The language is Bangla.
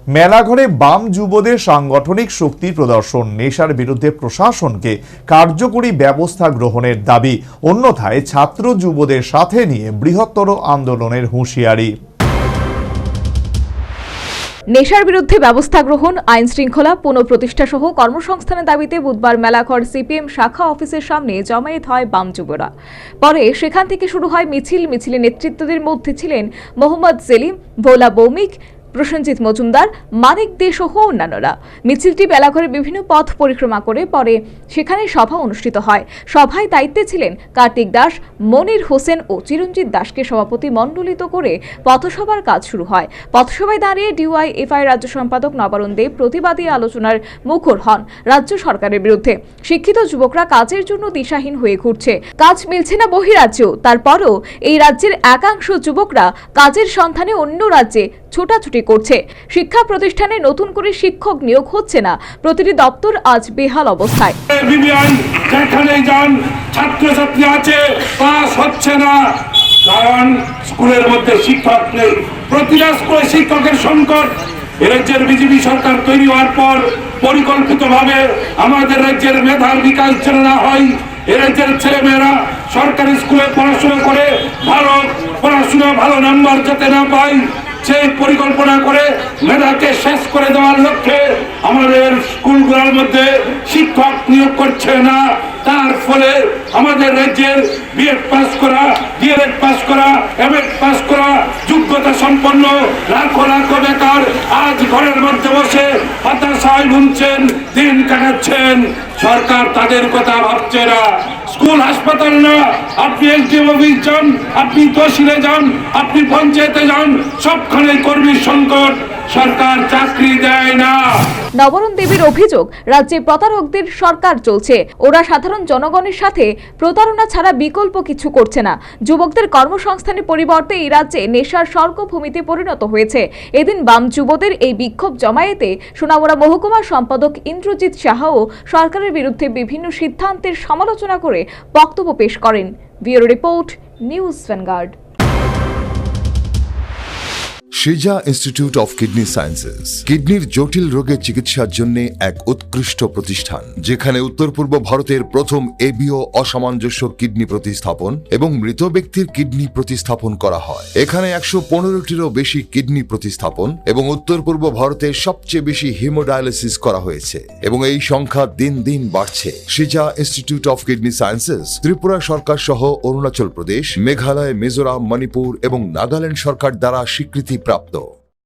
মেলাঘরে বাম যুবদের সাংগঠনিক শক্তি প্রদর্শন, নেশার বিরুদ্ধে প্রশাসনকে কার্যকরী ব্যবস্থা গ্রহণের দাবি, অন্যথায় ছাত্র যুবদের সাথে নিয়ে বৃহত্তর আন্দোলনের হুঁশিয়ারি। নেশার বিরুদ্ধে ব্যবস্থা গ্রহণ, আইন শৃঙ্খলা পুনঃপ্রতিষ্ঠা সহ কর্মসংস্থানের দাবিতে বুধবার মেলাঘর সিপিএম শাখা অফিসের সামনে জমায়েত হয় বাম যুবরা। পরে সেখান থেকে শুরু হয় মিছিলে নেতৃত্বদের মধ্যে ছিলেন মোহাম্মদ সেলিম, ভোলা ভৌমিক, প্রসেনজিৎ মজুমদার, মানিক দে সহ অন্যান্যরা। মিছিলটি মেলাঘরের বিভিন্ন পথ পরিক্রমা করে পরে সেখানে সভা অনুষ্ঠিত হয়। সভায় দায়িত্বে ছিলেন কার্তিক দাস, মনির হোসেন ও চিরঞ্জিত দাসকে সভাপতি মণ্ডলিত করে পথসভার কাজ শুরু হয়। পথসভায় দাঁড়িয়ে ডিওয়াইএফআই রাজ্য সম্পাদক নবারুণ দেব প্রতিবাদী আলোচনার মুখর হন রাজ্য সরকারের বিরুদ্ধে। শিক্ষিত যুবকরা কাজের জন্য দিশাহীন হয়ে ঘুরছে, কাজ মিলছে না বহিরাজ্যেও, তারপরও এই রাজ্যের একাংশ যুবকরা কাজের সন্ধানে অন্য রাজ্যে ছোটাছুটি করছে। শিক্ষা প্রতিষ্ঠানে নতুন করে শিক্ষক নিয়োগ হচ্ছে না, প্রতিটি দপ্তর আজ বেহাল অবস্থায়। যেখানে যান ছাত্রছাত্রী আছে, পাস হচ্ছে না, কারণ স্কুলের মধ্যে শিক্ষক নেই। প্রতিটা স্কুলে শিক্ষকের সংকট। রাজ্যের বিজেপি সরকার তৈরি হওয়ার পর পরিকল্পিতভাবে আমাদের রাজ্যের মেধার বিকাশ যেন না হয়, এ রাজ্যের ছেলেমেয়েরা সরকারি স্কুলে পড়াশোনা করে ভালো নাম্বার যাতে না পায়, সেই পরিকল্পনা করে মেধাকে শেষ করে দেওয়ার লক্ষ্যে আমাদের স্কুলগুলোর মধ্যে শিক্ষক নিয়োগ করছে না। তার ফলে আমাদের রাজ্যের বিএড পাস করা, ডিএলএড পাস করা, এমএড পাস করা যোগ্যতা সম্পন্ন লাখো লাখো বেকার আজ ঘরের মধ্যে বসে হতাশায় ভুগছেন, দিন কাটাচ্ছেন। সরকার তাদের কথা ভাবছে না। স্কুল হাসপাতাল না, আপনি এসডিএম অফিস যান, আপনি তহসিলে যান, আপনি পঞ্চায়েতে যান, সবখানে কর্মীর সংকট, সরকার চাকরি দেয় না। নবারুণ দেবীর অভিযোগ, রাজ্যে প্রতারকদের সরকার চলছে, ওরা সাধারণ জনগণের সাথে প্রতারণা ছাড়া বিকল্প কিছু করছে না। যুবকদের কর্মসংস্থানের পরিবর্তে এই রাজ্যে নেশার স্বর্গভূমিতে পরিণত হয়েছে। এদিন বাম যুবদের এই বিক্ষোভ জমায়েতে সোনামুড়া মহকুমা সম্পাদক ইন্দ্রজিৎ সাহাও সরকারের বিরুদ্ধে বিভিন্ন সিদ্ধান্তের সমালোচনা করে বক্তব্য পেশ করেন। Bureau report, news vanguard. Shija institute of kidney sciences কিডনির জটিল রোগের চিকিৎসার জন্য এক উৎকৃষ্ট প্রতিষ্ঠান, যেখানে উত্তর পূর্ব ভারতের প্রথম এবিও অসামঞ্জস্য কিডনি প্রতিস্থাপন এবং মৃত ব্যক্তির কিডনি প্রতিস্থাপন করা হয়। এখানে 115টিরও বেশি কিডনি প্রতিস্থাপন এবং উত্তর পূর্ব ভারতের সবচেয়ে বেশি হিমোডায়ালিসিস করা হয়েছে এবং এই সংখ্যা দিন দিন বাড়ছে। Shija institute of kidney sciences Tripura সরকার সহ অরুণাচল প্রদেশ, মেঘালয়, মিজোরাম, মণিপুর এবং নাগাল্যান্ড সরকার দ্বারা স্বীকৃতি প্রাপ্ত।